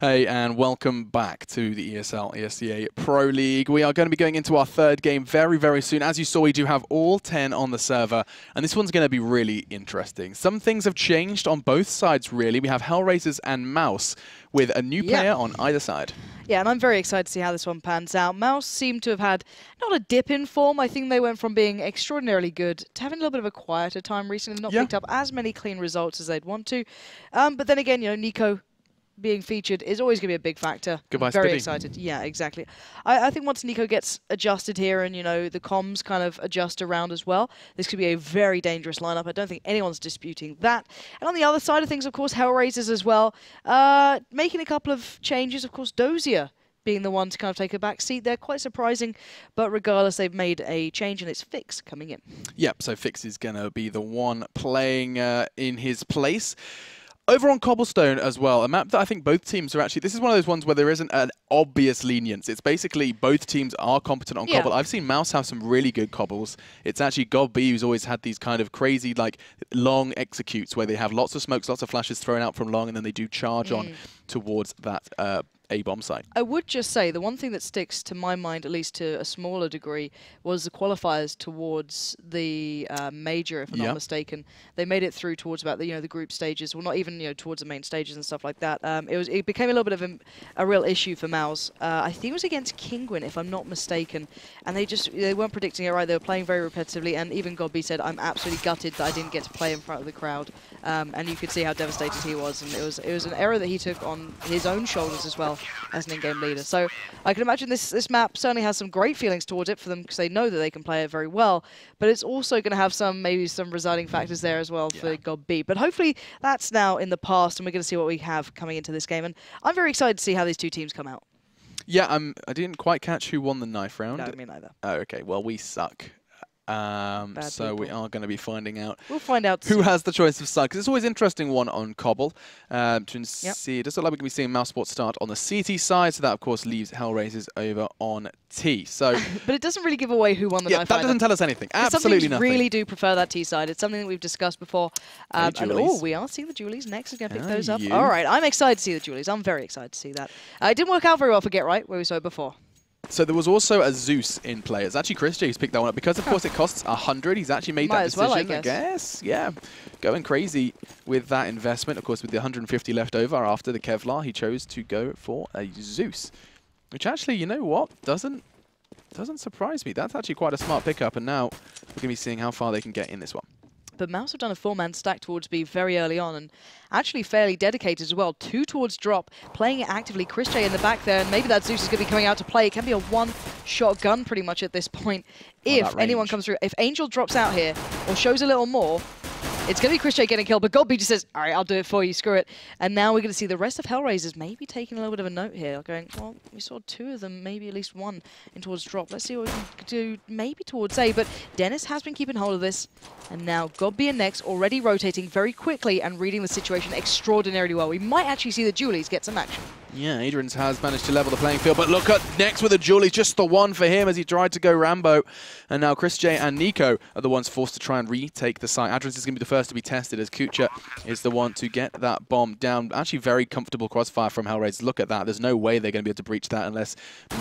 Hey, and welcome back to the ESEA Pro League. We are going to be going into our third game very, very soon. As you saw, we do have all 10 on the server, and this one's going to be really interesting. Some things have changed on both sides, really. We have HellRaisers and Mouse with a new player on either side. Yeah, and I'm very excited to see how this one pans out. Mouse seem to have had not a dip in form. I think they went from being extraordinarily good to having a little bit of a quieter time recently, not picked up as many clean results as they'd want to. But then again, you know, Nico being featured is always going to be a big factor. Goodbye, I'm very Spitty. excited. Yeah, exactly. I think once Nico gets adjusted here and, you know, the comms kind of adjust around as well, this could be a very dangerous lineup. I don't think anyone's disputing that. And on the other side of things, of course, HellRaisers as well, making a couple of changes. Of course, Dozier being the one to kind of take a back seat there. Quite surprising, but regardless, they've made a change and it's Fix coming in. Yep, so Fix is going to be the one playing in his place. Over on Cobblestone as well, a map that I think both teams are actually... This is one of those ones where there isn't an obvious lenience. It's basically both teams are competent on Cobble. I've seen Mouse have some really good cobbles. It's actually GodB who's always had these kind of crazy, like, long executes where they have lots of smokes, lots of flashes thrown out from long, and then they do charge on towards that A-bomb site. I would just say the one thing that sticks to my mind, at least to a smaller degree, was the qualifiers towards the major, if I'm not mistaken. They made it through towards about the the group stages, well, not even towards the main stages and stuff like that. It became a little bit of a real issue for Mouse. I think it was against Kingwin, if I'm not mistaken, and they weren't predicting it right. They were playing very repetitively, and even GodB said, "I'm absolutely gutted that I didn't get to play in front of the crowd." And you could see how devastated he was, and it was an error that he took on his own shoulders as well as an in-game leader. So I can imagine this map certainly has some great feelings towards it for them because they know that they can play it very well, but it's also going to have maybe some residing factors there as well for GodB. But hopefully that's now in the past and we're going to see what we have coming into this game, and I'm very excited to see how these two teams come out. Yeah, I didn't quite catch who won the knife round. No, me neither. Oh, okay, well, we suck. So we are going to be finding out. We'll find out who has the choice of side, because it's always an interesting one on Cobble. To see, it does look like we're going to be seeing mousesports start on the CT side, so that of course leaves HellRaisers over on T. So, but it doesn't really give away who won the knife. That doesn't tell us anything. Absolutely nothing. Some really do prefer that T side. It's something that we've discussed before. And we are seeing the Julies next. We're going to pick those up. All right, I'm excited to see the Julies. I'm very excited to see that. It didn't work out very well for Get Right, where we saw it before. So there was also a Zeus in play. It's actually Chris J who's picked that one up because, of course, it costs 100. He's actually made that decision, I guess. Yeah, going crazy with that investment. Of course, with the 150 left over after the Kevlar, he chose to go for a Zeus, which actually, you know what, doesn't surprise me. That's actually quite a smart pickup, and now we're going to be seeing how far they can get in this one. But Mouse have done a 4-man stack towards B very early on, and actually fairly dedicated as well. 2 towards drop, playing it actively. Chris J in the back there, and maybe that Zeus is going to be coming out to play. It can be a one-shot gun pretty much at this point. If anyone comes through, if Angel drops out here or shows a little more, it's going to be Chris J getting killed, but GodB just says, all right, I'll do it for you, screw it. And now we're going to see the rest of HellRaisers maybe taking a little bit of a note here, going, well, we saw 2 of them, maybe at least 1 in towards drop. Let's see what we can do maybe towards A, but Dennis has been keeping hold of this. And now GodB and Nex already rotating very quickly and reading the situation extraordinarily well. We might actually see the Julies get some action. Yeah, Adrian's has managed to level the playing field, but look at Nex with the Julie, just the one for him as he tried to go Rambo. And now Chris J and Nico are the ones forced to try and retake the site. Adrian's is going to be the first to be tested as Kucha is the one to get that bomb down. Actually very comfortable crossfire from HellRaisers. Look at that. There's no way they're going to be able to breach that unless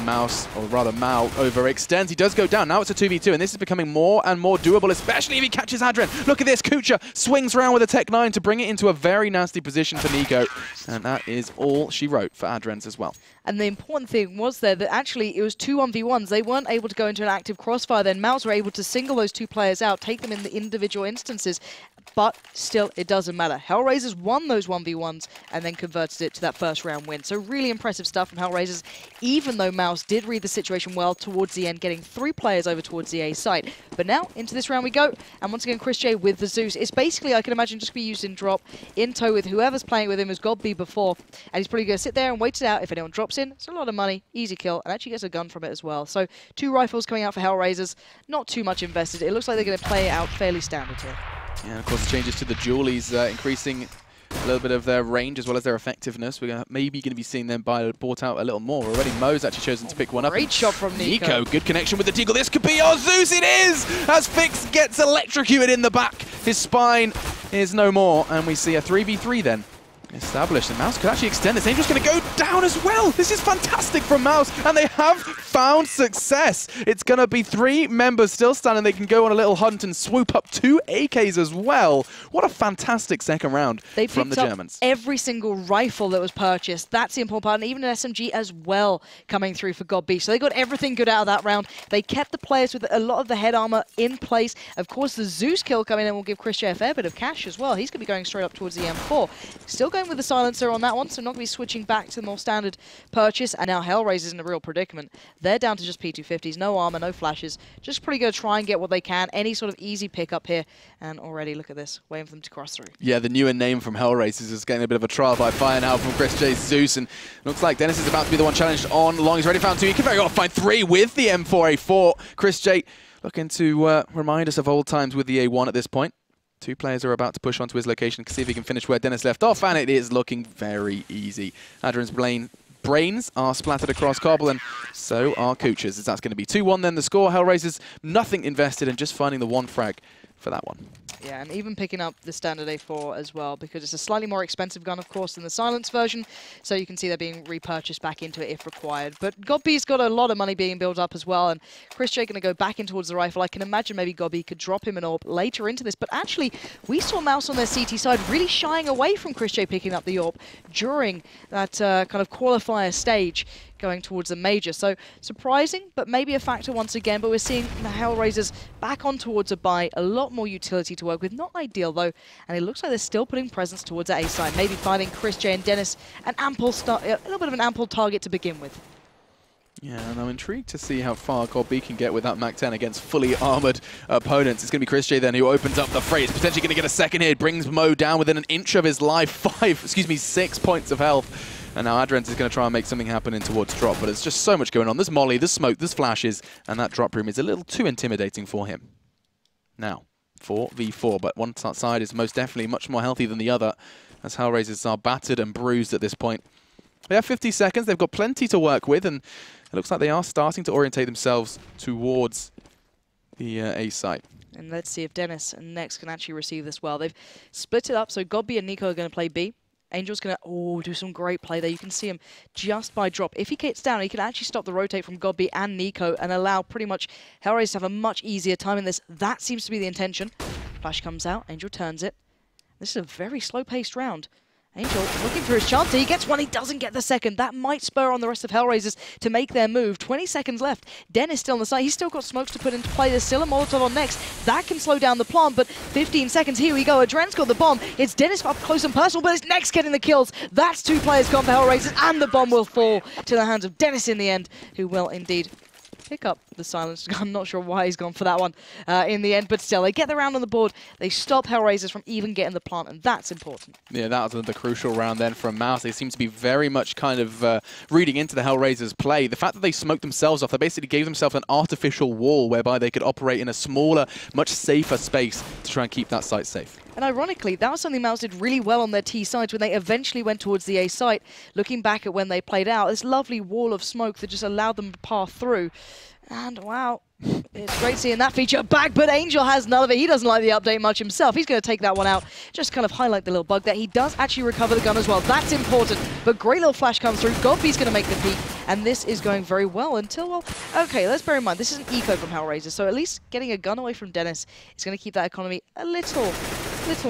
Mouse, or rather Mao, overextends. He does go down. Now it's a 2v2, and this is becoming more and more doable, especially if he catches Adrian. Look at this. Kucha swings around with a Tech 9 to bring it into a very nasty position for Nico. And that is all she wrote for Adrian's as well. And the important thing was there that actually it was 2 1v1s. They weren't able to go into an active crossfire. Then Mouse were able to single those 2 players out, take them in the individual instances. But still, it doesn't matter. HellRaisers won those 1v1s and then converted it to that first round win. So really impressive stuff from HellRaisers, even though Mouse did read the situation well towards the end, getting 3 players over towards the A site. But now, into this round we go. And once again, Chris J with the Zeus. It's basically, I can imagine, just be used in drop, in tow with whoever's playing with him as GodB before. And he's probably going to sit there and wait it out. If anyone drops in, it's a lot of money, easy kill, and actually gets a gun from it as well. So 2 rifles coming out for HellRaisers. Not too much invested. It looks like they're going to play it out fairly standard here. Yeah, of course, the changes to the Julies increasing a little bit of their range as well as their effectiveness. We're maybe going to be seeing them bought out a little more already. Mo's actually chosen to pick one up. Great shot from Nico. Good connection with the Deagle. This could be your Zeus. It is! As Fix gets electrocuted in the back. His spine is no more, and we see a 3v3 then. established, and Mouse could actually extend this. Angel's going to go down as well. This is fantastic from Mouse, and they have found success. It's going to be 3 members still standing. They can go on a little hunt and swoop up 2 AKs as well. What a fantastic second round from the Germans. Every single rifle that was purchased. That's the important part, and even an SMG as well coming through for GodB. So they got everything good out of that round. They kept the players with a lot of the head armor in place. Of course, the Zeus kill coming in will give Christian a fair bit of cash as well. He's going to be going straight up towards the M4. Still going with the silencer on that one, so not going to be switching back to the more standard purchase. And now HellRaisers in a real predicament. They're down to just P250s, no armor, no flashes. Just pretty going to try and get what they can. Any sort of easy pickup here. And already, look at this, waiting for them to cross through. Yeah, the newer name from HellRaisers is getting a bit of a trial by fire now from Chris J's Zeus. And looks like Dennis is about to be the one challenged on long. He's already found 2. He can very well find 3 with the M4A4. Chris J looking to remind us of old times with the A1 at this point. 2 players are about to push onto his location to see if he can finish where Dennis left off, and it is looking very easy. Adrian's brains are splattered across Cbble, and so are Kucha's, as that's going to be 2-1 then the score. HellRaisers, nothing invested, and just finding the 1 frag for that one. Yeah, and even picking up the standard A4 as well, because it's a slightly more expensive gun, of course, than the silence version, so you can see they're being repurchased back into it if required. But GodB's got a lot of money being built up as well, and Chris J going to go back in towards the rifle. I can imagine maybe GodB could drop him an AWP later into this, but actually, we saw Mouse on their CT side really shying away from Chris J picking up the AWP during that kind of qualifier stage, going towards the major. So surprising, but maybe a factor once again. But we're seeing the HellRaisers back on towards a buy, a lot more utility to work with. Not ideal though, and it looks like they're still putting presence towards the A side. Maybe finding Chris J and Dennis an ample start, a little bit of an ample target to begin with. Yeah, and I'm intrigued to see how far GodB can get with that MAC-10 against fully armored opponents. It's going to be Chris J then who opens up the fray. It's potentially going to get a second hit. Brings Mo down within an inch of his life. 6 points of health. And now Adrent is going to try and make something happen in towards drop. But there's just so much going on. There's molly, there's smoke, there's flashes. And that drop room is a little too intimidating for him. Now, 4v4. But one side is most definitely much more healthy than the other, as HellRaisers are battered and bruised at this point. They have 50 seconds. They've got plenty to work with. And it looks like they are starting to orientate themselves towards the A site. And let's see if Dennis and Nex can actually receive this well. They've split it up, so GodB and Nico are going to play B. Angel's going to do some great play there. You can see him just by drop. If he gets down, he can actually stop the rotate from GodB and Nico and allow pretty much HellRaisers to have a much easier time in this. That seems to be the intention. Flash comes out. Angel turns it. This is a very slow-paced round. Angel looking for his chance. He gets one. He doesn't get the second. That might spur on the rest of HellRaisers to make their move. 20 seconds left. Dennis still on the side. He's still got smokes to put into play. There's still a Molotov on Nex. That can slow down the plant, but 15 seconds. Here we go. Adren's got the bomb. It's Dennis up close and personal, but it's Nex getting the kills. That's 2 players gone for HellRaisers, and the bomb will fall to the hands of Dennis in the end, who will indeed pick up the silence. I'm not sure why he's gone for that one in the end, but still, they get the round on the board. They stop HellRaisers from even getting the plant, and that's important. Yeah, that was the crucial round then from Mouse. They seem to be very much kind of reading into the HellRaisers play. The fact that they smoked themselves off, they basically gave themselves an artificial wall whereby they could operate in a smaller, much safer space to try and keep that site safe. And ironically, that was something Mouse did really well on their T sides when they eventually went towards the A site. Looking back at when they played out, this lovely wall of smoke that just allowed them to pass through. And wow, it's great seeing that feature back, but Angel has none of it. He doesn't like the update much himself. He's going to take that one out. Just kind of highlight the little bug there. He does actually recover the gun as well. That's important. But great little flash comes through. GodB's going to make the peak, and this is going very well until, well, okay, let's bear in mind, this is an eco from HellRaisers, so at least getting a gun away from Dennis is going to keep that economy a little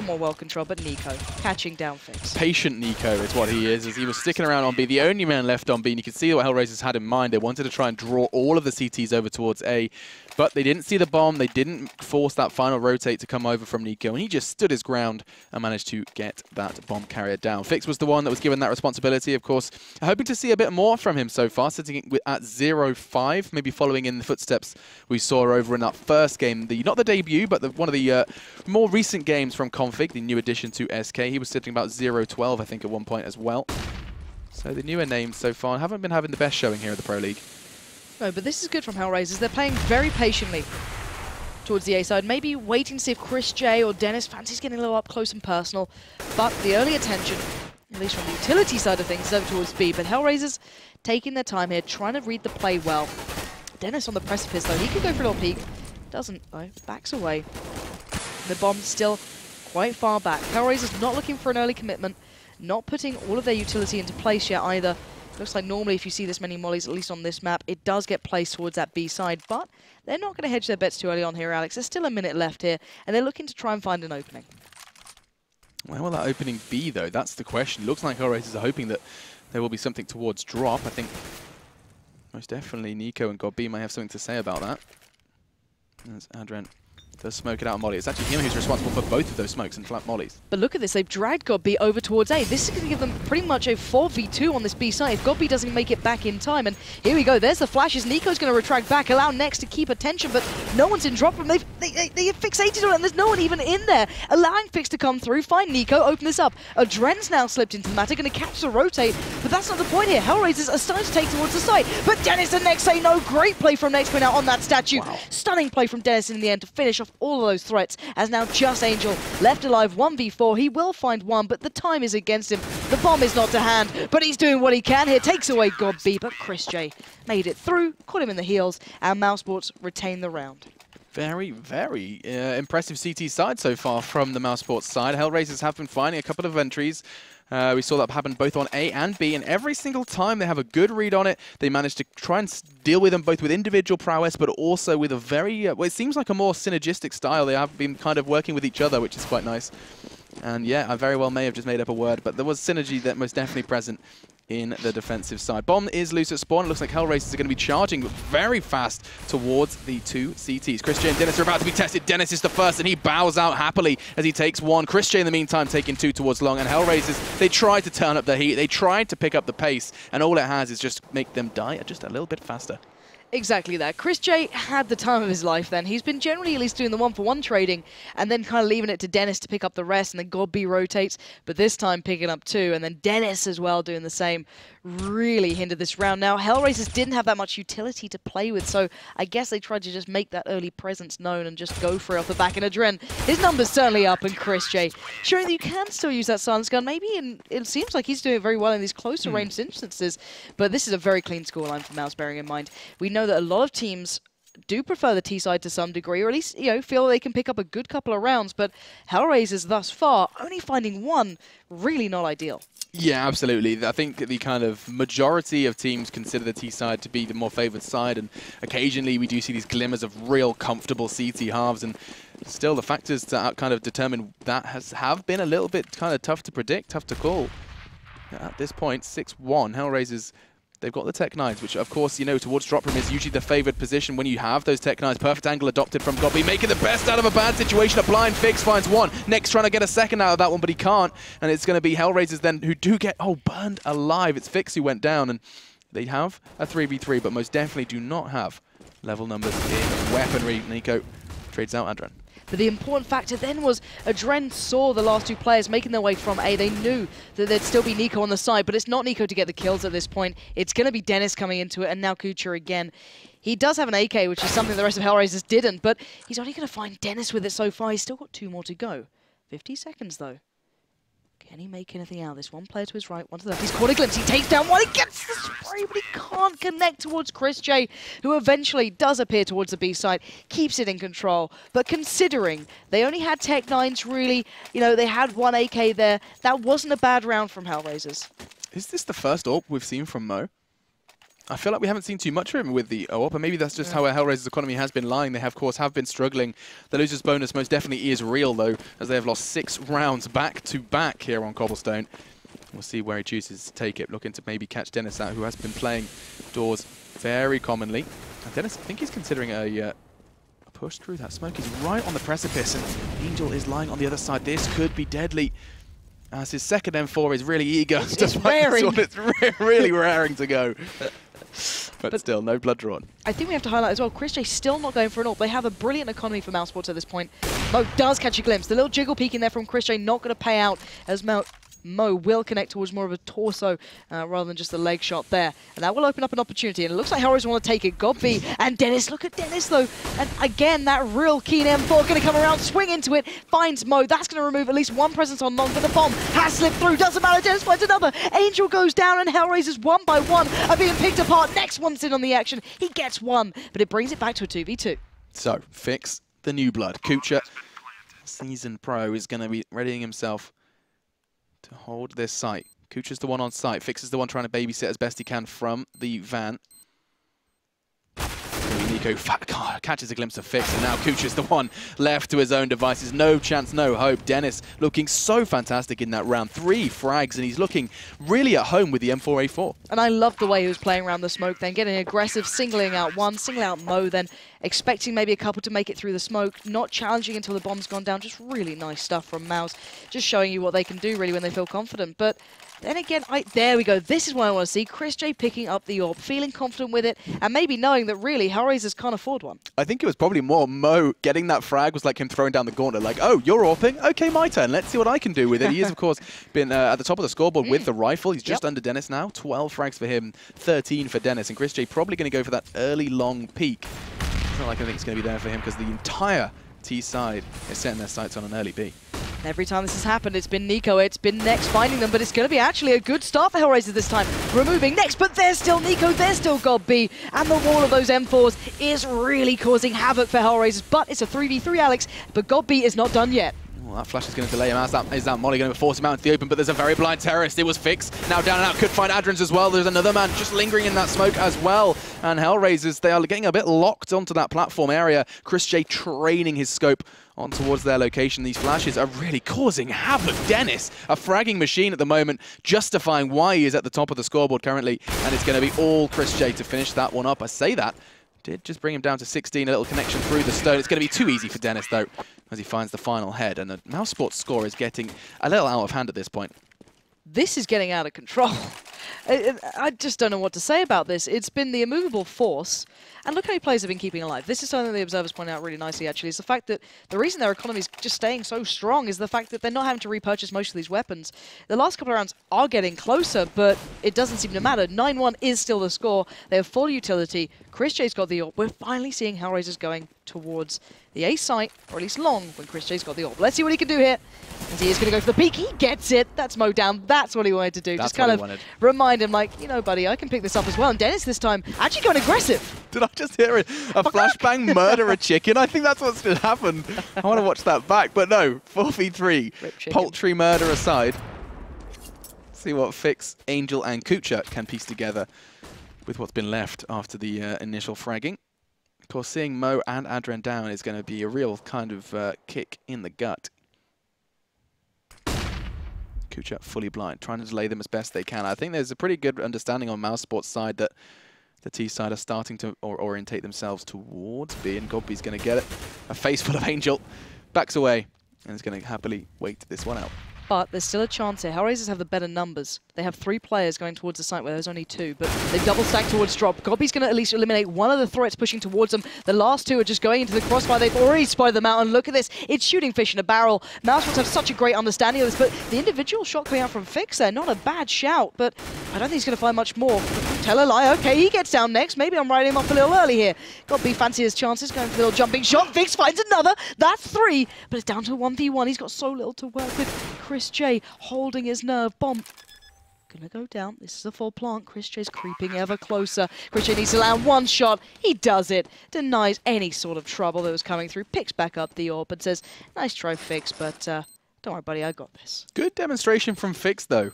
more well-controlled, but Nico catching down things. Patient Nico is what he is, as he was sticking around on B, the only man left on B, and you can see what HellRaisers had in mind. They wanted to try and draw all of the CTs over towards A, but they didn't see the bomb. They didn't force that final rotate to come over from Nico, and he just stood his ground and managed to get that bomb carrier down. Fix was the one that was given that responsibility, of course. Hoping to see a bit more from him so far, sitting at 0-5, maybe following in the footsteps we saw over in that first game. Not the debut, but one of the more recent games from Config, the new addition to SK. He was sitting about 0-12, I think, at one point as well. So the newer names so far haven't been having the best showing here at the Pro League. No, but this is good from HellRaisers. They're playing very patiently towards the A side, maybe waiting to see if Chris J or Dennis fancies getting a little up close and personal. But the early attention, at least from the utility side of things, is over towards B. But HellRaisers taking their time here, trying to read the play well. Dennis on the precipice, though. He could go for a little peek. Doesn't, though. Backs away. The bomb's still quite far back. HellRaisers not looking for an early commitment. not putting all of their utility into place yet either. Looks like normally if you see this many mollies, at least on this map, it does get placed towards that B side, but they're not going to hedge their bets too early on here, Alex. There's still a minute left here, and they're looking to try and find an opening. Where will that opening be, though? That's the question. Looks like HellRaisers are hoping that there will be something towards drop. I think most definitely Nico and godb may have something to say about that. As Adren does smoke it out on molly. It's actually him who's responsible for both of those smokes and flat mollies. But look at this, they've dragged godb over towards A. This is going to give them pretty much a 4v2 on this B side if godb doesn't make it back in time. And here we go, there's the flashes. Nico's going to retract back, allow Nex to keep attention, but no one's in drop room. They fixated on it, and there's no one even in there. Allowing Fix to come through, find Nico, open this up. Adren's now slipped into the matter, going to catch the rotate, but that's not the point here. HellRaisers are starting to take towards the site, but Dennis and Nex say no. Great play from Nex point out on that statue. Wow. Stunning play from Dennis in the end to finish off all of those threats. As now just Angel left alive 1v4. He will find one, but the time is against him. The bomb is not to hand, but he's doing what he can here. Takes away godb, but chrisJ made it through, caught him in the heels, and mousesports retain the round. Very, very impressive CT side so far from the mousesports side. HellRaisers have been finding a couple of entries. We saw that happen both on A and B, and every single time they have a good read on it. They manage to try and deal with them both with individual prowess, but also with a very, well, it seems like a more synergistic style. They have been kind of working with each other, which is quite nice. And yeah, I very well may have just made up a word, but there was synergy that most definitely present in the defensive side. Bomb is loose at spawn. It looks like HellRaisers are going to be charging very fast towards the two CTs. chrisJ and Dennis are about to be tested. Dennis is the first, and he bows out happily as he takes one. chrisJ in the meantime taking two towards long, and HellRaisers, they tried to turn up the heat. They tried to pick up the pace, and all it has is just make them die just a little bit faster. Exactly that. chrisJ had the time of his life then. He's been generally at least doing the one-for-one trading and then kind of leaving it to Dennis to pick up the rest, and then godb rotates, but this time picking up two, and then Dennis as well doing the same. Really hindered this round. Now, HellRaisers didn't have that much utility to play with, so I guess they tried to just make that early presence known and just go for it off the back. And Adren, his number's certainly up, and chrisJ showing that you can still use that silence gun. Maybe it seems like he's doing it very well in these closer range instances, but this is a very clean scoreline for Mouse, bearing in mind. We know that a lot of teams do prefer the T side to some degree, or at least, you know, feel they can pick up a good couple of rounds, but HellRaisers thus far only finding one, really not ideal. Yeah, absolutely. I think the kind of majority of teams consider the T side to be the more favoured side, and occasionally we do see these glimmers of real comfortable CT halves, and still the factors that kind of determine that have been a little bit kind of tough to predict, tough to call. At this point, 6-1, HellRaisers, they've got the Tech 9s, which of course, you know, towards drop room is usually the favoured position when you have those Tech 9s. Perfect angle adopted from godb, making the best out of a bad situation. A blind Fix finds one. Next trying to get a second out of that one, but he can't. And it's going to be HellRaisers then who do get, burned alive. It's Fix who went down, and they have a 3v3, but most definitely do not have level numbers in weaponry. Nico trades out Adren. But the important factor then was Adren saw the last two players making their way from A. They knew that there'd still be Nico on the side, but it's not Nico to get the kills at this point. It's going to be Dennis coming into it, and now Kucha again. He does have an AK, which is something the rest of HellRaisers didn't, but he's only going to find Dennis with it so far. He's still got 2 more to go. 50 seconds, though. Can he make anything out of this? One player to his right, one to the left. He's caught a glimpse. He takes down one. He gets the spray, but he can't connect towards chrisJ, who eventually does appear towards the B side, keeps it in control. But considering they only had Tech 9s, really, you know, they had one AK there, that wasn't a bad round from HellRaisers. Is this the first AWP we've seen from Mo? I feel like we haven't seen too much of him with the AWP, and maybe that's just how HellRaisers' economy has been lying. They, of course, have been struggling. The losers bonus most definitely is real, though, as they have lost 6 rounds back-to-back here on Cobblestone. We'll see where he chooses to take it. Looking to maybe catch Dennis out, who has been playing doors very commonly. And Dennis, I think he's considering a push through that smoke. He's right on the precipice, and Angel is lying on the other side. This could be deadly, as his second M4 is really eager. It's raring. It's really raring to go. But still, no blood drawn. I think we have to highlight as well, chrisJ still not going for an AWP. They have a brilliant economy for mousesports at this point. Mo does catch a glimpse. The little jiggle peek in there from chrisJ not going to pay out, as Mo will connect towards more of a torso rather than just a leg shot there. And that will open up an opportunity. And it looks like HellRaisers want to take it. godb and Dennis. Look at Dennis, though. And again, that real keen M4 going to come around, swing into it, finds Mo. That's going to remove at least one presence on long, but the bomb has slipped through. Doesn't matter. Dennis finds another. Angel goes down, and HellRaisers one by one are being picked apart. Next one's in on the action. He gets one, but it brings it back to a 2v2. So, Fix the new blood. Kucha, seasoned pro, is going to be readying himself to hold this site. Kucha's the one on site. Fix is the one trying to babysit as best he can from the van. Nico catches a glimpse of Fix, and now Kucha's the one left to his own devices. No chance, no hope. Dennis looking so fantastic in that round. 3 frags, and he's looking really at home with the M4A4. And I love the way he was playing around the smoke, then getting aggressive, singling out one, singling out Mo, then expecting maybe a couple to make it through the smoke, not challenging until the bomb's gone down. Just really nice stuff from Mouse, just showing you what they can do really when they feel confident. But then again, there we go. This is what I want to see. Chris J picking up the AWP, feeling confident with it, and maybe knowing that really HellRaisers can't afford one. I think it was probably more Mo getting that frag was like him throwing down the gauntlet, like, oh, you're AWPing? Okay, my turn. Let's see what I can do with it. He has, of course, been at the top of the scoreboard with the rifle. He's just under Dennis now. 12 frags for him, 13 for Dennis. And Chris J probably going to go for that early long peak. It's not like I think it's going to be there for him because the entire T side is setting their sights on an early B. Every time this has happened, it's been Nico, it's been Next finding them, but it's going to be actually a good start for HellRaisers this time. Removing Next, but there's still Nico, there's still God B, and the wall of those M4s is really causing havoc for HellRaisers, but it's a 3v3, Alex, but God B is not done yet. Well, that flash is going to delay him. Is that Molly going to force him out into the open? But there's a very blind terrorist. It was Fix. Now down and out. Could find Adrens as well. There's another man just lingering in that smoke as well. And HellRaisers, they are getting a bit locked onto that platform area. Chris J training his scope on towards their location. These flashes are really causing havoc. Dennis, a fragging machine at the moment, justifying why he is at the top of the scoreboard currently. And it's going to be all Chris J to finish that one up. I say that. Did just bring him down to 16, a little connection through the stone. It's going to be too easy for Dennis, though, as he finds the final head. And the mousesports score is getting a little out of hand at this point. This is getting out of control. I just don't know what to say about this. It's been the immovable force, and look how many players have been keeping alive. This is something the observers point out really nicely, actually, is the fact that the reason their economy is just staying so strong is the fact that they're not having to repurchase most of these weapons. The last couple of rounds are getting closer, but it doesn't seem to matter. 9-1 is still the score. They have full utility. Chris J's got the AWP. We're finally seeing HellRaisers going towards the A site, or at least long, when Chris J's got the AWP. Let's see what he can do here. As he is going to go for the peak. He gets it. That's Mo down. That's what he wanted to do. That's just kind of remind him, like, you know, buddy, I can pick this up as well. And Dennis this time actually going aggressive. Did I just hear it? A flashbang murder a chicken? I think that's what's going to happen. I want to watch that back. But no, 4v3. Poultry murder aside. See what Fix, Angel, and Kucha can piece together with what's been left after the initial fragging. Of course, seeing Mo and Adren down is going to be a real kind of kick in the gut. Kucha fully blind, trying to delay them as best they can. I think there's a pretty good understanding on mousesports side that the T side are starting to orientate themselves towards B, and Godby's going to get it. A face full of Angel, backs away, and is going to happily wait this one out. But there's still a chance here. HellRaisers have the better numbers. They have 3 players going towards the site where there's only 2, but they've double stacked towards drop. Godby's going to at least eliminate one of the threats pushing towards them. The last 2 are just going into the crossfire. They've already spotted them out, and look at this. It's shooting fish in a barrel. mousesports have such a great understanding of this, but the individual shot coming out from Fix there, not a bad shout, but I don't think he's going to find much more. Tell a lie. Okay, he gets down next. Maybe I'm writing him off a little early here. Godby fancy his chances, going for the little jumping shot. Fix finds another. That's 3, but it's down to 1v1. He's got so little to work with. Chris J holding his nerve. Bomb gonna go down. This is a full plant. Chris J's creeping ever closer. Chris J needs to land one shot. He does it. Denies any sort of trouble that was coming through. Picks back up the AWP and says, nice try, Fix, but don't worry, buddy, I got this. Good demonstration from Fix, though.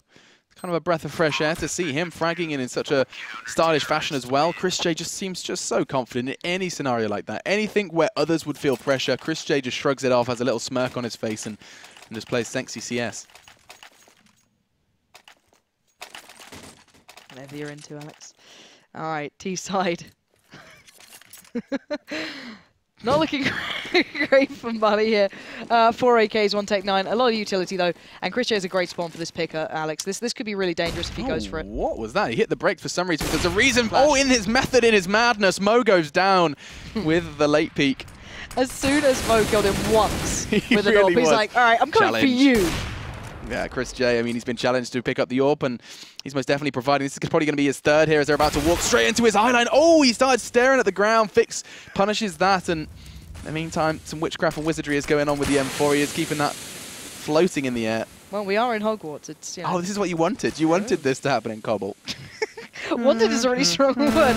Kind of a breath of fresh air to see him fragging in such a stylish fashion as well. Chris J just seems just so confident in any scenario like that. Anything where others would feel pressure, Chris J just shrugs it off, has a little smirk on his face, and just plays sexy CS. Whatever you're into, Alex. All right, T side. Not looking great for Buddy here. 4 AKs, 1 Tech 9. A lot of utility, though. And Chris J is a great spawn for this picker, Alex. This could be really dangerous if he goes for it. What was that? He hit the brakes for some reason. There's a reason. Oh, in his method, in his madness, Mo goes down with the late peak. As soon as Mo killed him once with an really AWP, he's like, all right, I'm coming for you. Yeah, Chris J, I mean, he's been challenged to pick up the AWP, and he's most definitely providing. This is probably going to be his 3rd here as they're about to walk straight into his eyeline. Oh, he started staring at the ground. Fix punishes that, and in the meantime, some witchcraft and wizardry is going on with the M4. He is keeping that floating in the air. Well, we are in Hogwarts. It's, you know. Oh, this is what you wanted. You wanted this to happen in Cobble. Wanted is a really strong word.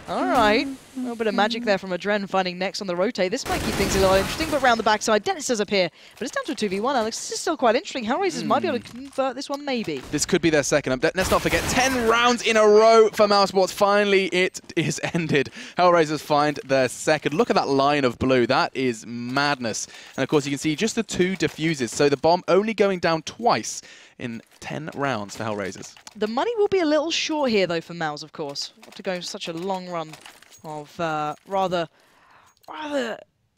All right. A little bit of magic there from Adren finding next on the rotate. This might keep things a little interesting, but round the backside, Dennis does appear. But it's down to a 2v1, Alex. This is still quite interesting. HellRaisers might be able to convert this one, maybe. This could be their second. Let's not forget, 10 rounds in a row for mousesports. Finally, it is ended. HellRaisers find their second. Look at that line of blue. That is madness. And of course, you can see just the 2 diffuses. So the bomb only going down twice in 10 rounds for HellRaisers. The money will be a little short here, though, for Mouse, of course. After going such a long run of rather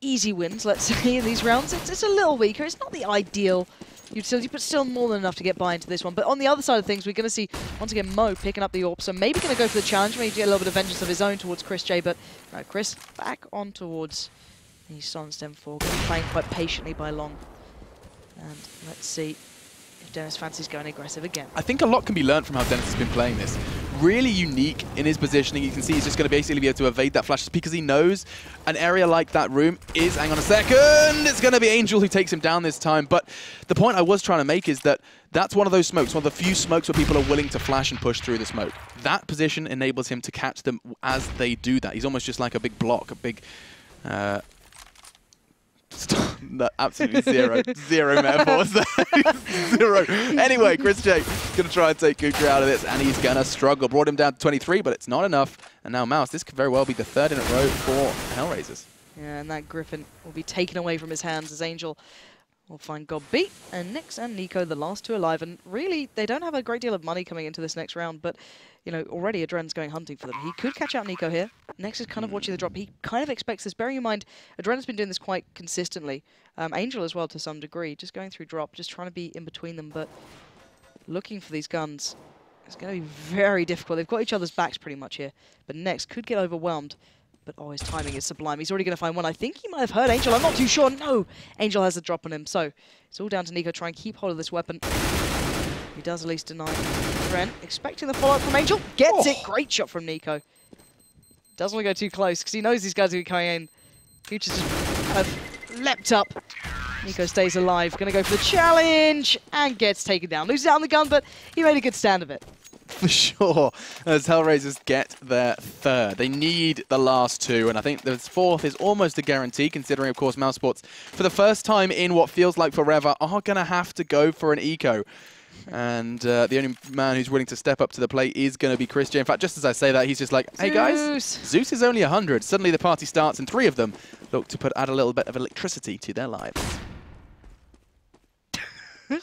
easy wins, let's say, in these rounds. It's a little weaker. It's not the ideal utility, but still more than enough to get by into this one. But on the other side of things, we're going to see, once again, Mo picking up the AWP. So maybe going to go for the challenge, maybe get a little bit of vengeance of his own towards Chris J. But Chris back on towards the Sonstem 4, playing quite patiently by long. And let's see if Dennis fancies going aggressive again. I think a lot can be learned from how Dennis has been playing this. Really unique in his positioning. You can see he's just going to basically be able to evade that flash because he knows an area like that room is, hang on a second, it's going to be Angel who takes him down this time. But the point I was trying to make is that that's one of those smokes, one of the few smokes where people are willing to flash and push through the smoke. That position enables him to catch them as they do that. He's almost just like a big block, a big... No, absolutely zero metaphors there. Zero. Anyway, Chris J going to try and take Kuka out of this, and he's going to struggle. Brought him down to 23, but it's not enough. And now Mouse, this could very well be the 3rd in a row for HellRaisers. Yeah, and that Griffin will be taken away from his hands as Angel will find Godbeat, and Nix and Nico, the last 2 alive. And really, they don't have a great deal of money coming into this next round, but you know, already Adren's going hunting for them. He could catch out Nico here. Nex is kind of watching the drop. He kind of expects this. Bearing in mind, Adren's been doing this quite consistently. Angel as well to some degree, just going through drop, just trying to be in between them, but looking for these guns. It's going to be very difficult. They've got each other's backs pretty much here, but Nex could get overwhelmed. But oh, his timing is sublime. He's already going to find one. I think he might have heard Angel. I'm not too sure. No! Angel has a drop on him. So it's all down to Nico. Try and keep hold of this weapon. He does at least deny Adren. Expecting the follow-up from Angel. Gets it. Great shot from Nico. Doesn't want to go too close because he knows these guys are going to be coming in. Future's just kind of leapt up. Nico stays alive. Going to go for the challenge and gets taken down. Loses out on the gun, but he made a good stand of it. For sure, as HellRaisers get their 3rd. They need the last 2, and I think the 4th is almost a guarantee, considering, of course, mousesports, for the first time in what feels like forever, are going to have to go for an eco. And the only man who's willing to step up to the plate is going to be Chris J. In fact, just as I say that, he's just like, hey guys, Zeus is only 100. Suddenly the party starts, and 3 of them look to add a little bit of electricity to their lives.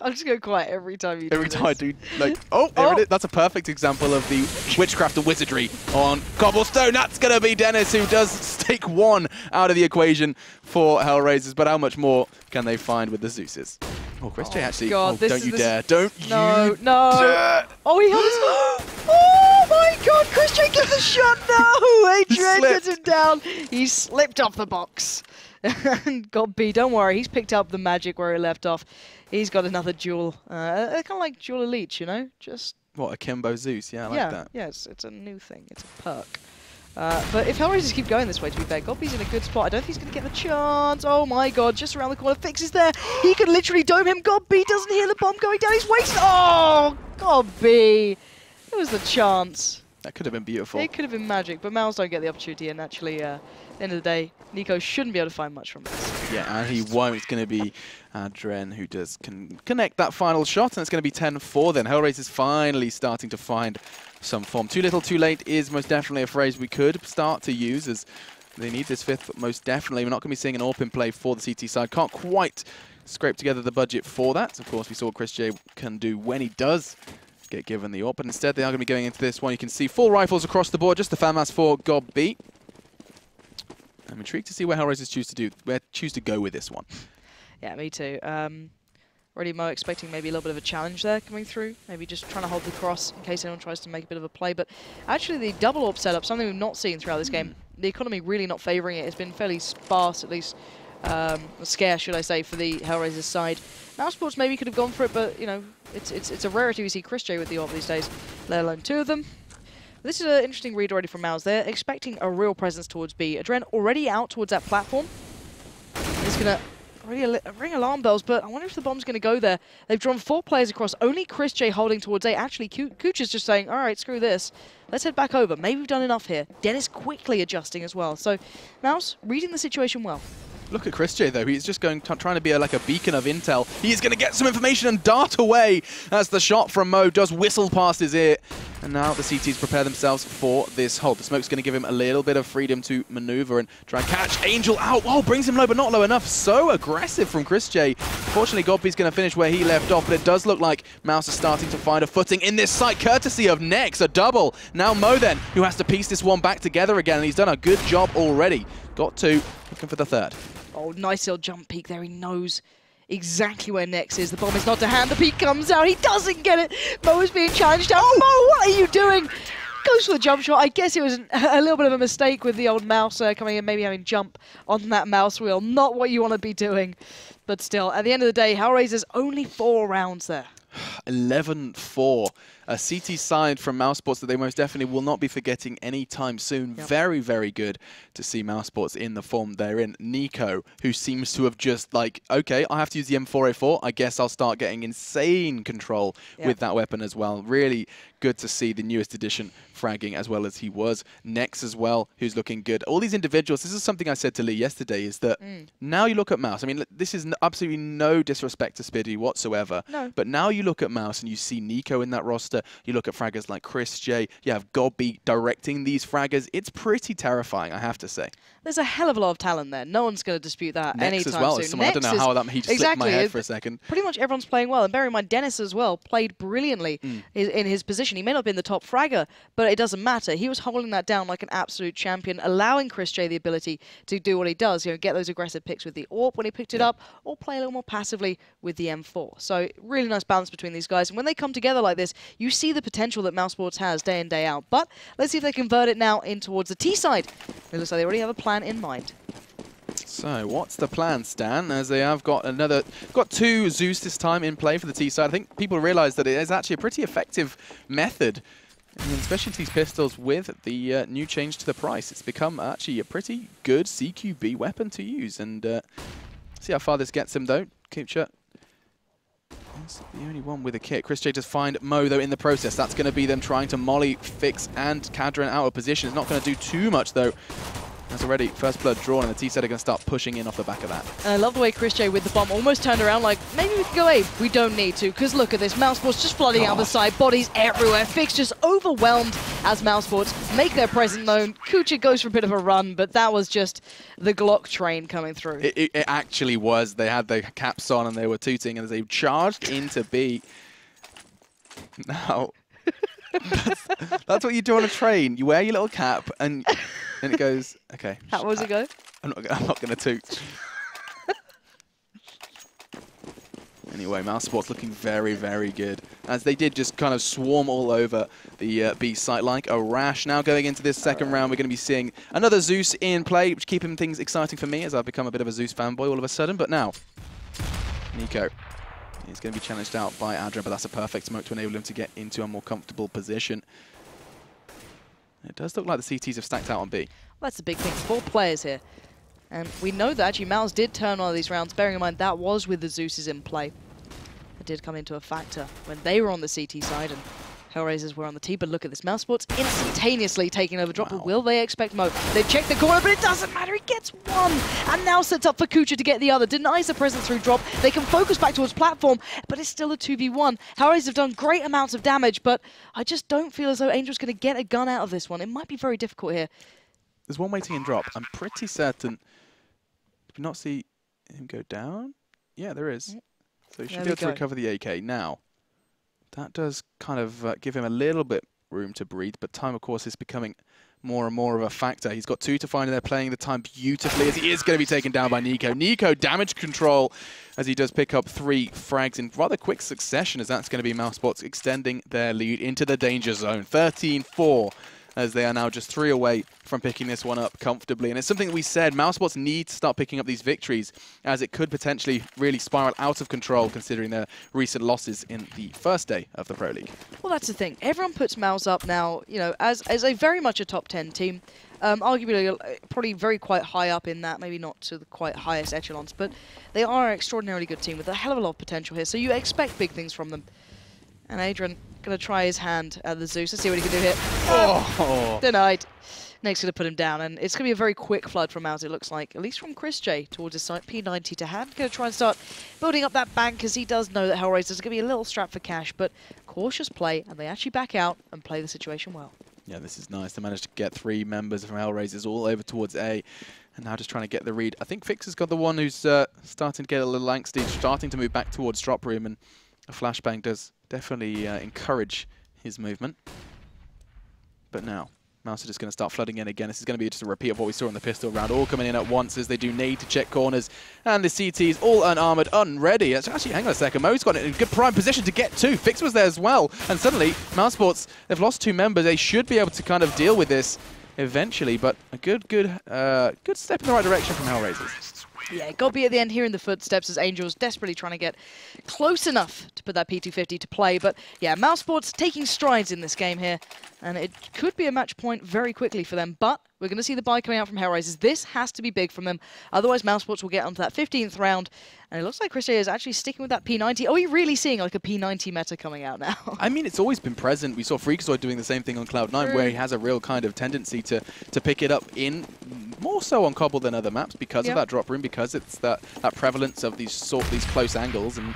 I'm just going quiet every time you do Every time I do, like, oh, there it is. That's a perfect example of the witchcraft and wizardry on Cobblestone. That's going to be Dennis, who does take 1 out of the equation for HellRaisers. But how much more can they find with the Zeuses? Oh, Chris J actually, God, don't you dare. Don't you no. dare. Oh, he held his... Oh my God, Chris J gets the shot. No, Adrian gets him down. He slipped off the box. And God B, don't worry, he's picked up the magic where he left off. He's got another duel, kind of like dual elite, you know, just... What, Akimbo Zeus? Yeah, I like that. Yeah, it's a new thing. It's a perk. But if HellRaisers keep going this way, to be fair, Godby's in a good spot. I don't think he's going to get the chance. Oh my God, just around the corner. Fix is there. He could literally dome him. Godby doesn't hear the bomb going down. He's wasted. Oh, Godby. It was the chance. That could have been beautiful. It could have been magic, but Mouse don't get the opportunity, and actually, at the end of the day, Nico shouldn't be able to find much from this. Yeah, and he won't. It's going to be Adren who does connect that final shot, and it's going to be 10-4 then. HellRaisers finally starting to find some form. Too little, too late is most definitely a phrase we could start to use, as they need this 5th most definitely. We're not going to be seeing an AWP in play for the CT side. Can't quite scrape together the budget for that. Of course, we saw what Chris J can do when he does get given the AWP, but instead they are going to be going into this one. You can see full rifles across the board, just the FAMAS for Godby. I'm intrigued to see where HellRaisers choose to go with this one. Yeah, me too. Already Mo expecting maybe a little bit of a challenge there coming through. Maybe just trying to hold the cross in case anyone tries to make a bit of a play. But actually the double AWP setup, something we've not seen throughout this game. The economy really not favouring it. It's been fairly sparse, at least scarce, should I say, for the HellRaisers side. mousesports maybe could have gone for it, but you know, it's a rarity we see Chris J with the AWP these days, let alone 2 of them. This is an interesting read already from Mouse. They're expecting a real presence towards B. Adren already out towards that platform. He's gonna... really ring alarm bells, but I wonder if the bomb's going to go there. They've drawn 4 players across, only Chris J holding towards A. Actually, Cooch is just saying, all right, screw this. Let's head back over. Maybe we've done enough here. Dennis quickly adjusting as well. So, Mouse, reading the situation well. Look at Chris J, though. He's just going trying to be like a beacon of intel. He's going to get some information and dart away as the shot from Mo does whistle past his ear. And now the CTs prepare themselves for this hold. The smoke's going to give him a little bit of freedom to maneuver and try and catch Angel out. Oh, brings him low, but not low enough. So aggressive from Chris J. Fortunately, Godby's going to finish where he left off, but it does look like Mouse is starting to find a footing in this site, courtesy of Nex, a double. Now Mo then, who has to piece this one back together again, and he's done a good job already. Got 2, looking for the 3rd. Oh, nice little jump peek there. He knows exactly where Nex is. The bomb is not to hand. The peek comes out. He doesn't get it. Mo is being challenged out. Mo, what are you doing? Goes for the jump shot. I guess it was a little bit of a mistake with the old mouse coming in, maybe having jump on that mouse wheel. Not what you want to be doing. But still, at the end of the day, HellRaisers only 4 rounds there. 11-4. A CT side from mousesports that they most definitely will not be forgetting anytime soon. Yep. Very, very good to see mousesports in the form they're in. Nico, who seems to have just like, okay, I have to use the M4A4. I guess I'll start getting insane control with that weapon as well. Really good to see the newest edition fragging as well as he was. Nex as well, who's looking good. All these individuals, this is something I said to Lee yesterday, is that now you look at Mouse. I mean, this is absolutely no disrespect to Spiddy whatsoever. No. But now you look at Mouse and you see Nico in that roster. You look at fraggers like Chris J. You have Godby directing these fraggers. It's pretty terrifying, I have to say. There's a hell of a lot of talent there. No one's going to dispute that Nex anytime as well soon. as someone, I don't know how that he just slipped my head for a second. Pretty much everyone's playing well. And bear in mind, Dennis as well played brilliantly in his position. He may not have been the top fragger, but it doesn't matter. He was holding that down like an absolute champion, allowing Chris J the ability to do what he does, you know, get those aggressive picks with the AWP when he picked it up, or play a little more passively with the M4. So really nice balance between these guys. And when they come together like this, you see the potential that mousesports has day in, day out. But let's see if they convert it now in towards the T side. It looks like they already have a plan in mind. So what's the plan, Stan? As they have got 2 Zeus this time in play for the T side. I think people realize that it is actually a pretty effective method in specialties pistols with the new change to the price. It's become actually a pretty good CQB weapon to use. And see how far this gets him, though. Kucha is the only one with a kit. Chris J does find Mo, though, in the process. That's going to be them trying to molly, fix, and Cadron out of position. It's not going to do too much, though. There's already first blood drawn, and the T-set are going to start pushing in off the back of that. And I love the way Chris J with the bomb almost turned around like, maybe we can go A. We don't need to, because look at this. mousesports just flooding out the side, bodies everywhere. Fix just overwhelmed as mousesports make their presence known. Kucha goes for a bit of a run, but that was just the Glock train coming through. It actually was. They had their caps on, and they were tooting, and as they charged into B. Now, that's what you do on a train. You wear your little cap, and it goes, okay. How does it go? I'm not going to toot. Anyway, mousesports looking very, very good, as they did just kind of swarm all over the B site like a rash. Now going into this second round, we're going to be seeing another Zeus in play, which keeping things exciting for me, as I've become a bit of a Zeus fanboy all of a sudden. But now, Nico. He's going to be challenged out by Adrian, but that's a perfect smoke to enable him to get into a more comfortable position. It does look like the CTs have stacked out on B. Well, that's the big thing. 4 players here. And we know that actually Mouse did turn one of these rounds, bearing in mind that was with the Zeus's in play. It did come into a factor when they were on the CT side and HellRaisers were on the T, but look at this. mousesports instantaneously taking over drop. Wow. But will they expect Mo? They've checked the corner, but it doesn't matter. He gets one. And now sets up for Kucha to get the other. Denies the presence through drop. They can focus back towards platform, but it's still a 2v1. HellRaisers have done great amounts of damage, but I just don't feel as though Angel's going to get a gun out of this one. It might be very difficult here. There's one waiting in drop. I'm pretty certain. Did we not see him go down? Yeah, there is. So he should be able to recover the AK now. That does kind of give him a little bit room to breathe, but time, of course, is becoming more and more of a factor. He's got 2 to find, and they're playing the time beautifully, as he is going to be taken down by Nico. Nico, damage control, as he does pick up 3 frags in rather quick succession, as that's going to be mousesports extending their lead into the danger zone. 13-4. As they are now just 3 away from picking this one up comfortably. And it's something that we said, mousesports need to start picking up these victories, as it could potentially really spiral out of control considering their recent losses in the first day of the Pro League. Well, that's the thing. Everyone puts Mouse up now, you know, as a very much a top 10 team. Arguably, probably quite high up in that, maybe not to the quite highest echelons, but they are an extraordinarily good team with a hell of a lot of potential here, so you expect big things from them. And Adrian going to try his hand at the Zeus. Let's see what he can do here. Oh. Denied. Next going to put him down, and it's going to be a very quick flood from Mouse, it looks like, at least from ChrisJ towards his side. P90 to hand. Going to try and start building up that bank, because he does know that HellRaisers is going to be a little strapped for cash, but cautious play, and they actually back out and play the situation well. Yeah, this is nice. They managed to get 3 members from HellRaisers all over towards A, and now just trying to get the read. I think Fix has got the one who's starting to get a little angsty, starting to move back towards drop room, and a flashbang does definitely encourage his movement. But now, Mouse are just going to start flooding in again. This is going to be just a repeat of what we saw in the pistol round, all coming in at once as they do need to check corners. And the CT's all unarmored, unready. Actually, hang on a second. Mo's got it in good prime position to get 2. Fix was there as well. And suddenly, mousesports, they've lost 2 members. They should be able to kind of deal with this eventually, but a good step in the right direction from HellRaisers. Yeah, Gobby at the end, hearing the footsteps as Angel's desperately trying to get close enough to put that P250 to play. But yeah, mousesports taking strides in this game here, and it could be a match point very quickly for them. But we're going to see the buy coming out from HellRaisers. This has to be big from them, otherwise mousesports will get onto that 15th round. And it looks like ChrisJ is actually sticking with that P90. Are we really seeing like a P90 meta coming out now? I mean, it's always been present. We saw Freakazoid doing the same thing on Cloud9, where he has a real kind of tendency to pick it up in more so on Cobble than other maps because of that drop room, because it's that prevalence of these close angles. And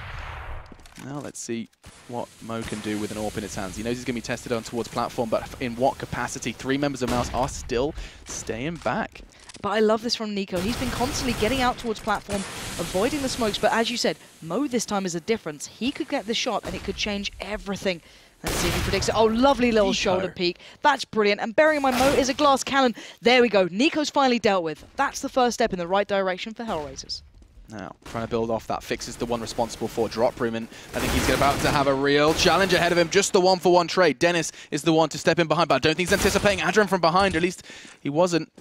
now let's see what Mo can do with an AWP in his hands. He knows he's going to be tested on towards platform, but in what capacity? 3 members of Mouse are still staying back. But I love this from Nico. He's been constantly getting out towards platform, avoiding the smokes. But as you said, Mo this time is a difference. He could get the shot and it could change everything. Let's see if he predicts it. Oh, lovely little shoulder peek. That's brilliant. And bearing in mind, Mo is a glass cannon. There we go. Nico's finally dealt with. That's the first step in the right direction for HellRaisers. Now, trying to build off that. Fix is the one responsible for drop room, and I think he's about to have a real challenge ahead of him. Just the 1-for-1 trade. Dennis is the one to step in behind, but I don't think he's anticipating Adrian from behind. At least he wasn't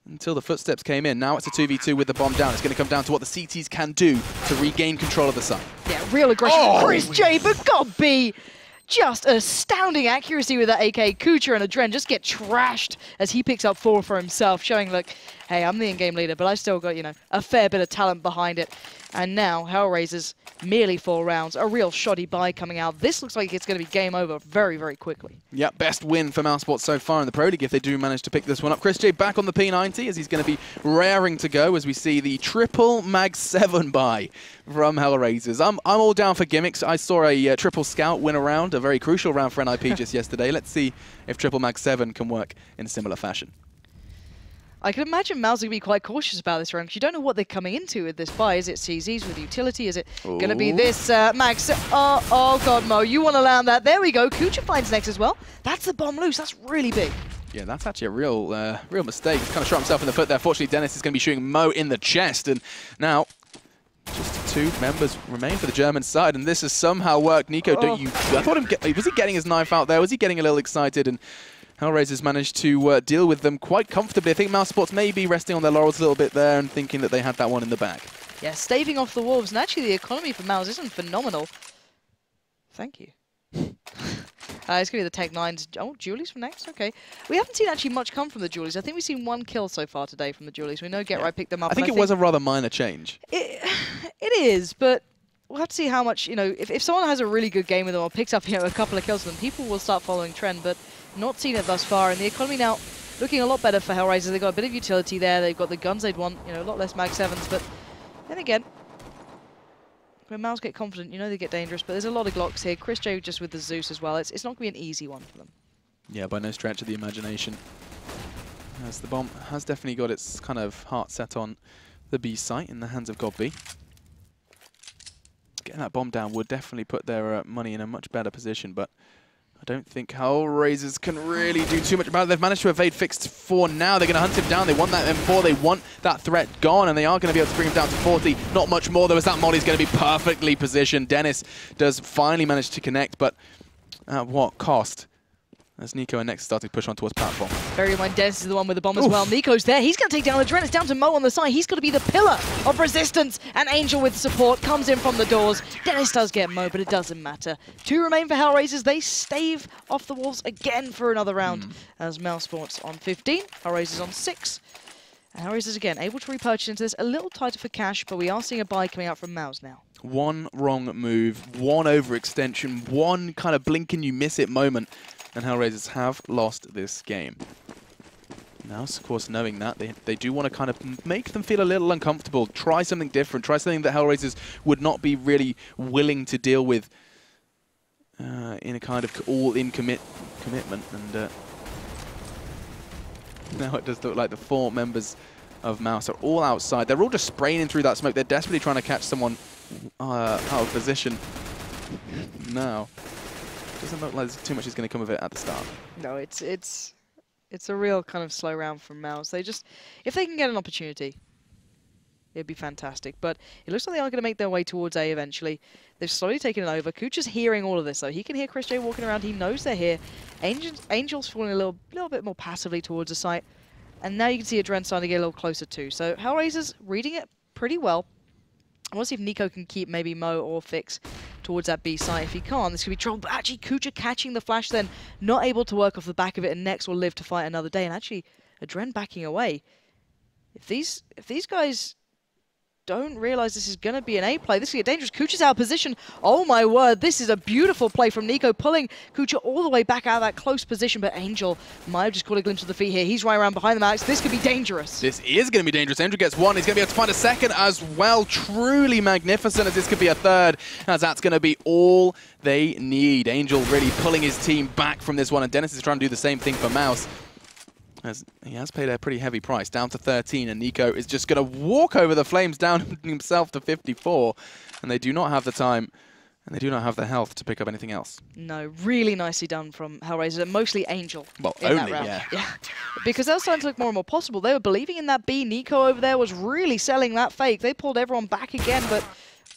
until the footsteps came in. Now it's a 2v2 with the bomb down. It's going to come down to what the CTs can do to regain control of the site. Yeah, real aggression. ChrisJ, but Gobby! Just astounding accuracy with that AK. Kucha and Adren just get trashed as he picks up 4 for himself, showing, look, hey, I'm the in-game leader, but I've still got, you know, a fair bit of talent behind it. And now, HellRaisers, merely 4 rounds, a real shoddy buy coming out. This looks like it's going to be game over very, very quickly. Yeah, best win for mousesports so far in the Pro League if they do manage to pick this one up. ChrisJ back on the P90 as he's going to be raring to go as we see the triple Mag 7 buy from HellRaisers. I'm all down for gimmicks. I saw a triple scout win a round, a very crucial round for NIP just yesterday. Let's see if triple Mag 7 can work in a similar fashion. I can imagine Mouse going to be quite cautious about this round because you don't know what they're coming into with this buy. Is it CZs with utility? Is it going to be this Max? Oh God, Mo, you want to land that. There we go. Kucha finds next as well. That's the bomb loose. That's really big. Yeah, that's actually a real mistake. He's kind of shot himself in the foot there. Fortunately, Dennis is going to be shooting Mo in the chest. And now, just 2 members remain for the German side. And this has somehow worked. Nico, I thought was he getting his knife out there? Was he getting a little excited? And HellRaisers managed to deal with them quite comfortably. I think mousesports may be resting on their laurels a little bit there and thinking that they had that one in the bag. Yeah, staving off the wolves. And actually, the economy for Mouse isn't phenomenal. Thank you. It's going to be the Tech 9s. Oh, Julies from next? Okay. We haven't seen actually much come from the Julies. I think we've seen 1 kill so far today from the Julies. We know Get Right picked them up. I think it was a rather minor change. It is, but we'll have to see how much, you know, if someone has a really good game with them or picks up, you know, a couple of kills with them, people will start following trend, but not seen it thus far. And the economy now looking a lot better for HellRaisers. They've got a bit of utility there. They've got the guns they'd want, you know, a lot less Mag 7s, but then again, when Mouse get confident, you know they get dangerous, but there's a lot of Glocks here. ChrisJ just with the Zeus as well. It's not going to be an easy one for them. Yeah, by no stretch of the imagination. As the bomb has definitely got its kind of heart set on the B site in the hands of Gobby. Getting that bomb down would definitely put their money in a much better position, but I don't think HellRaisers can really do too much about it. They've managed to evade Fixed for now. They're going to hunt him down. They want that M4. They want that threat gone, and they are going to be able to bring him down to 40. Not much more, though, as that molly's going to be perfectly positioned. Dennis does finally manage to connect, but at what cost? As Nico and Nex starting to push on towards platform. Bear in mind, Dennis is the one with the bomb as well. Nico's there. He's going to take down Adren. It's down to Mo on the side. He's going to be the pillar of resistance. And Angel with support comes in from the doors. Dennis does get Mo, but it doesn't matter. 2 remain for HellRaisers. They stave off the walls again for another round. As mousesports on 15, HellRaisers on 6. And HellRaisers again able to repurchase into this. A little tighter for cash, but we are seeing a buy coming out from Mouse now. One wrong move, one overextension, one kind of blink and you miss it moment. And HellRaisers have lost this game. Mouse, of course, knowing that, they do want to kind of make them feel a little uncomfortable, try something different, try something that HellRaisers would not be really willing to deal with in a kind of all-in commitment. And now it does look like the 4 members of Mouse are all outside. They're all just spraying through that smoke. They're desperately trying to catch someone out of position now. Doesn't look like too much is going to come of it at the start. No, it's a real kind of slow round from Mouse. They just, if they can get an opportunity, it'd be fantastic. But it looks like they are going to make their way towards A eventually. They've slowly taken it over. Kucha's hearing all of this, though. He can hear Chris J walking around. He knows they're here. Angel's falling a little bit more passively towards the site. And now you can see Adren starting to get a little closer too. So HellRaisers reading it pretty well. I want to see if Nico can keep maybe Mo or Fix towards that B site. If he can't, this could be trouble. But actually, Kucha catching the flash then, not able to work off the back of it, and Nex will live to fight another day. And actually, Adren backing away. If these guys don't realize this is going to be an A play, this is going to get dangerous. Kucha's out of position. Oh my word, this is a beautiful play from Nico, pulling Kucha all the way back out of that close position, but Angel might have just caught a glimpse of the feet here. He's right around behind the Alex. This could be dangerous. This is going to be dangerous. Angel gets 1. He's going to be able to find a second as well. Truly magnificent, as this could be a 3rd, as that's going to be all they need. Angel really pulling his team back from this one, and Dennis is trying to do the same thing for Mouse, as he has paid a pretty heavy price, down to 13, and Nico is just going to walk over the flames, down himself to 54, and they do not have the time, and they do not have the health to pick up anything else. No, really nicely done from HellRaisers, and mostly Angel. Well, in only, that round. yeah. Because that was starting to look more and more possible. They were believing in that B. Nico over there was really selling that fake. They pulled everyone back again, but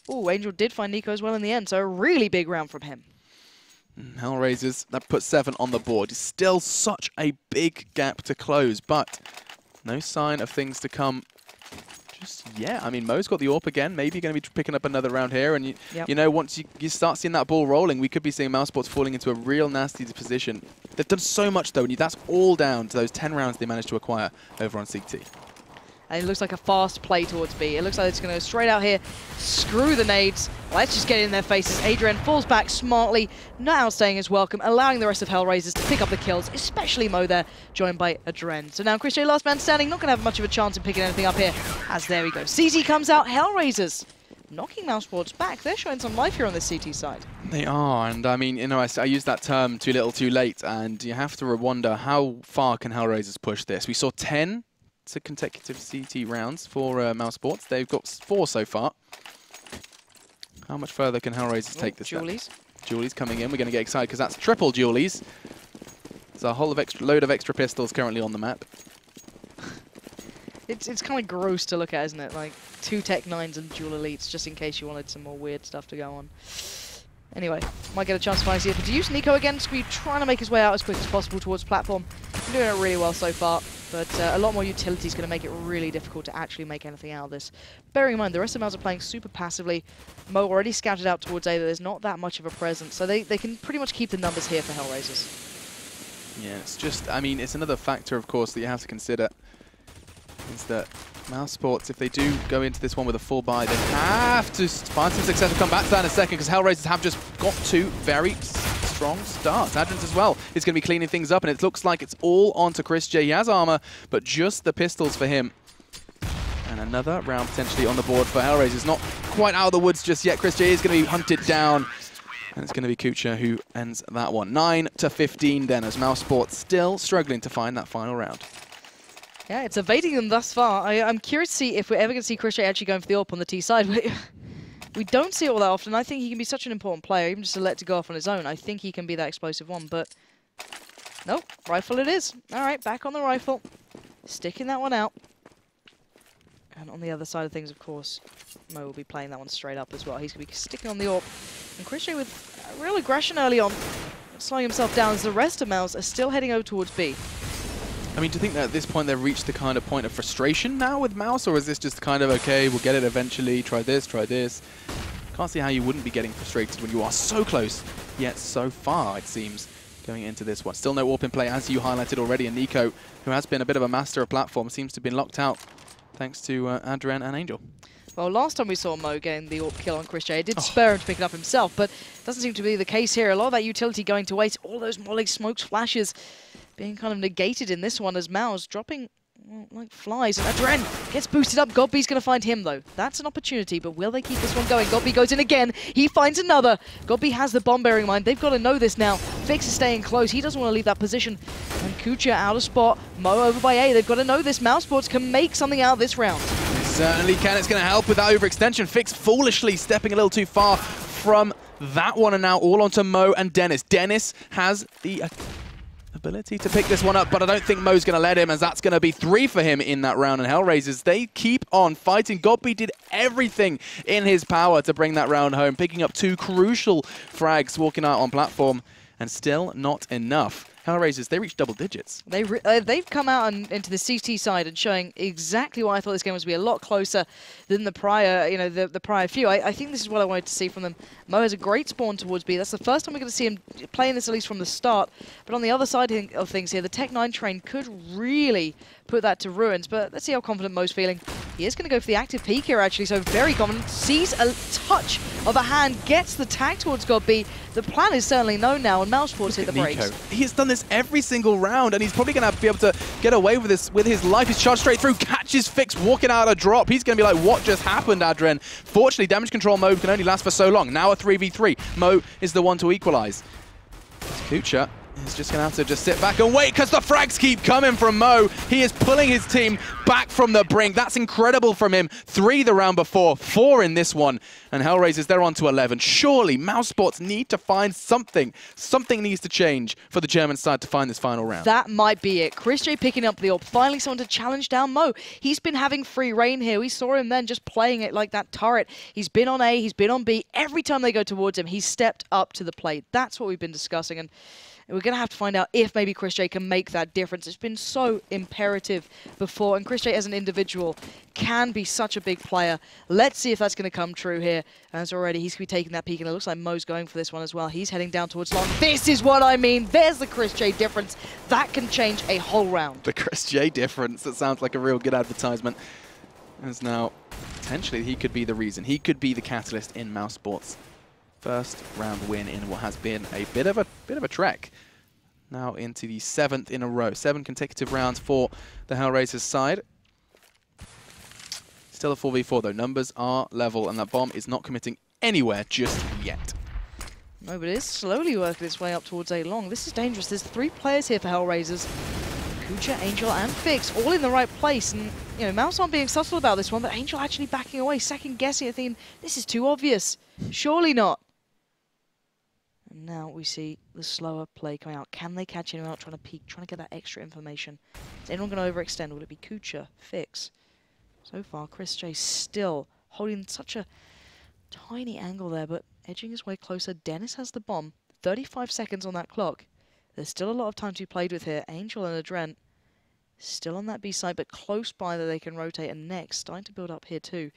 Angel did find Nico as well in the end, so a really big round from him. HellRaisers, that puts 7 on the board. It's still such a big gap to close, but no sign of things to come just yet. I mean, Mo's got the AWP again. Maybe you're going to be picking up another round here, and you know, once you start seeing that ball rolling, we could be seeing mousesports falling into a real nasty position. They've done so much, though, and that's all down to those 10 rounds they managed to acquire over on CT. And it looks like a fast play towards B. It looks like it's going to go straight out here. Screw the nades. Let's just get in their faces. Adrian falls back smartly, not outstaying his welcome, allowing the rest of HellRaisers to pick up the kills, especially Mo there, joined by Adren. So now Chris J, last man standing, not going to have much of a chance in picking anything up here, as there we go. CT comes out, HellRaisers knocking mousesports back. They're showing some life here on this CT side. They are, and I mean, you know, I used that term too little too late, and you have to wonder how far can HellRaisers push this. We saw 10 consecutive CT rounds for mousesports. They've got 4 so far. How much further can HellRaisers take this? Julies. Julies coming in. We're going to get excited because that's triple Julies. There's a whole load of extra pistols currently on the map. It's kind of gross to look at, isn't it? Like 2 Tech 9s and dual elites, just in case you wanted some more weird stuff to go on. Anyway, might get a chance to finally see it. But to use Nico again, Scree trying to make his way out as quick as possible towards platform. Been doing it really well so far, but a lot more utility is going to make it really difficult to actually make anything out of this. Bearing in mind, the rest of the Mouse are playing super passively. Mo already scouted out towards A that there's not that much of a presence, so they can pretty much keep the numbers here for HellRaisers. Yeah, it's just, I mean, it's another factor, of course, that you have to consider, is that mousesports, if they do go into this one with a full buy, they have to find some success. We'll come back to that in a second, because HellRaisers have just got 2 very strong starts. Adrens as well is going to be cleaning things up, and it looks like it's all onto Chris J. He has armor, but just the pistols for him. And another round potentially on the board for HellRaisers. Not quite out of the woods just yet. Chris J is going to be hunted down, and it's going to be Kucha who ends that one. 9-15 then, as mousesports still struggling to find that final round. Yeah, it's evading them thus far. I'm curious to see if we're ever going to see Chris J actually going for the AWP on the T side. We don't see it all that often. I think he can be such an important player, even just to let it go off on his own. I think he can be that explosive one, but nope, rifle it is. All right, back on the rifle. Sticking that one out. And on the other side of things, of course, Mo will be playing that one straight up as well. He's going to be sticking on the AWP. And Chris J with real aggression early on. slowing himself down as the rest of Mouse are still heading over towards B. I mean, do you think that at this point they've reached the kind of point of frustration now with Mouse, or is this just kind of, okay, we'll get it eventually, try this, try this? Can't see how you wouldn't be getting frustrated when you are so close, yet so far, it seems, going into this one. Still no warp in play, as you highlighted already, and Nico, who has been a bit of a master of platform, seems to have been locked out thanks to Adrian and Angel. Well, last time we saw Mo getting the AWP kill on Chris J, it did spur him to pick it up himself, but doesn't seem to be the case here. A lot of that utility going to waste, all those molly smokes, flashes being kind of negated in this one as Mao's dropping like flies. And Adren gets boosted up. Godby's going to find him, though. That's an opportunity, but will they keep this one going? Godby goes in again. He finds another. Godby has the bomb bearing mine. They've got to know this now. Fix is staying close. He doesn't want to leave that position. And Kucha out of spot. Mo over by A. They've got to know this. mousesports can make something out of this round. Certainly can. It's going to help with that overextension. Fix foolishly stepping a little too far from that one, and now all onto Mo and Dennis. Dennis has the ability to pick this one up, but I don't think Mo's going to let him, as that's going to be 3 for him in that round. And HellRaisers, they keep on fighting. Godby did everything in his power to bring that round home, picking up 2 crucial frags, walking out on platform, and still not enough. HellRaisers, they reached double digits. They've come out into the CT side and showing exactly why I thought this game was going to be a lot closer than the prior, the prior few. I think this is what I wanted to see from them. Mo has a great spawn towards B. That's the first time we're going to see him playing this, at least from the start. But on the other side of things here, the Tech-9 train could really put that to ruins. But let's see how confident Mo's feeling. He is going to go for the active peek here, actually, so very confident. Sees a touch of a hand, gets the tag towards Godby. The plan is certainly known now, and mousesports hit the brakes. He has done this every single round, and he's probably going to be able to get away with this with his life. He's charged straight through, catches Fix walking out a drop. He's going to be like, what just happened, Adren? Fortunately, damage control mode can only last for so long. Now a 3v3. Mo is the one to equalize. Kucha is just going to have to just sit back and wait, because the frags keep coming from Mo. He is pulling his team back from the brink. That's incredible from him. 3 the round before, 4 in this one. And HellRaisers, they're on to 11. Surely mousesports need to find something. Something needs to change for the German side to find this final round. That might be it. Chris J picking up the AWP. Finally someone to challenge down Mo. He's been having free reign here. We saw him then just playing it like that turret. He's been on A, he's been on B. Every time they go towards him, he's stepped up to the plate. That's what we've been discussing. And we're going to have to find out if maybe Chris J can make that difference. It's been so imperative before, and Chris J as an individual can be such a big player. Let's see if that's going to come true here. As already, he's going to be taking that peek, and it looks like Mo's going for this one as well. He's heading down towards long. This is what I mean. There's the Chris J difference. That can change a whole round. The Chris J difference. That sounds like a real good advertisement. As now, potentially, he could be the reason. He could be the catalyst in mousesports. First round win in what has been a bit of a trek. Now into the 7th in a row. 7 consecutive rounds for the HellRaisers side. Still a 4v4 though. Numbers are level, and that bomb is not committing anywhere just yet. No, but it is slowly working its way up towards A long. This is dangerous. There's 3 players here for HellRaisers. Kucha, Angel, and Fix, all in the right place. And, Mouse aren't being subtle about this one, but Angel actually backing away, second-guessing it, thinking, this is too obvious. Surely not. And now we see the slower play coming out. Can they catch him out, trying to peek, trying to get that extra information? Is anyone going to overextend? Will it be Kucha, Fix? So far, Chris J still holding such a tiny angle there, but edging his way closer. Dennis has the bomb. 35 seconds on that clock. There's still a lot of time to be played with here. Angel and Adrent still on that B side, but close by that they can rotate. And next, starting to build up here too.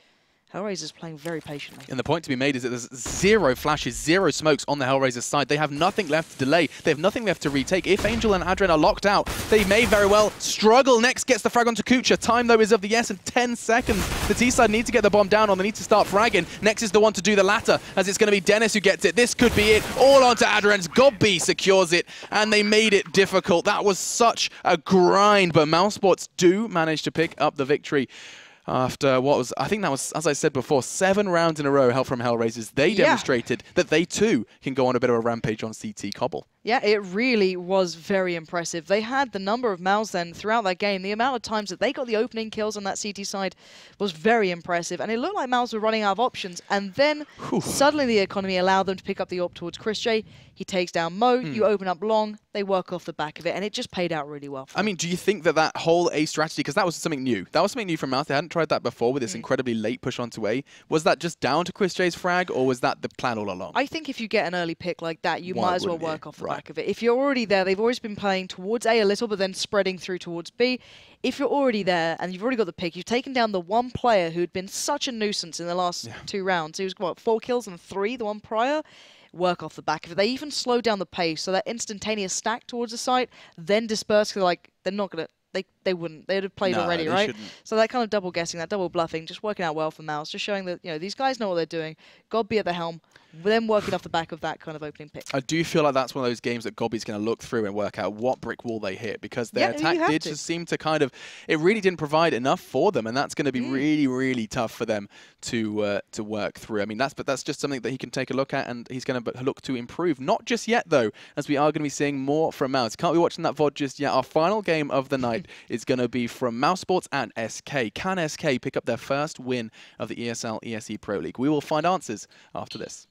HellRaisers playing very patiently. And the point to be made is that there's 0 flashes, 0 smokes on the HellRaisers side. They have nothing left to delay. They have nothing left to retake. If Angel and Adren are locked out, they may very well struggle. Next gets the frag onto Kucha. Time, though, is of the essence. 10 seconds. The T-side need to get the bomb down, or they need to start fragging. Next is the one to do the latter, as it's going to be Dennis who gets it. This could be it. All onto Adren's. Godby secures it, and they made it difficult. That was such a grind, but mousesports do manage to pick up the victory. After what was, I think that was, as I said before, 7 rounds in a row from HellRaisers. They demonstrated that they too can go on a bit of a rampage on CT Cbble. Yeah, it really was very impressive. They had the number of mouths then throughout that game. The amount of times that they got the opening kills on that CT side was very impressive. And it looked like mouths were running out of options. And then suddenly the economy allowed them to pick up the AWP towards Chris J. He takes down Mo. You open up long. They work off the back of it. And it just paid out really well for them. I mean, do you think that whole A strategy, because that was something new. That was something new from Mouth. They hadn't tried tried that before with this incredibly late push onto A. Was that just down to Chris J's frag, or was that the plan all along? I think if you get an early pick like that, you might as well work off the Right. back of it. If you're already there, they've always been playing towards A a little, but then spreading through towards B. If you're already there and you've already got the pick, you've taken down the one player who'd been such a nuisance in the last 2 rounds. He was, what, 4 kills and 3 the one prior? Work off the back of it. They even slow down the pace, so that instantaneous stack towards the site, then disperse, because they're not going to... They wouldn't. They'd have played already, right? Shouldn't. So that kind of double guessing, that double bluffing, just working out well for Mouse, just showing that these guys know what they're doing. Gobby at the helm, then working off the back of that kind of opening pick. I do feel like that's one of those games that Gobby's going to look through and work out what brick wall they hit, because their attack did just seem to kind of, it really didn't provide enough for them, and that's going to be really, really tough for them to work through. I mean, that's just something that he can take a look at, and he's going to look to improve. Not just yet, though, as we are going to be seeing more from Mouse. Can't be watching that VOD just yet. Our final game of the night is going to be from mousesports and SK. Can SK pick up their first win of the ESL ESE Pro League? We will find answers after this.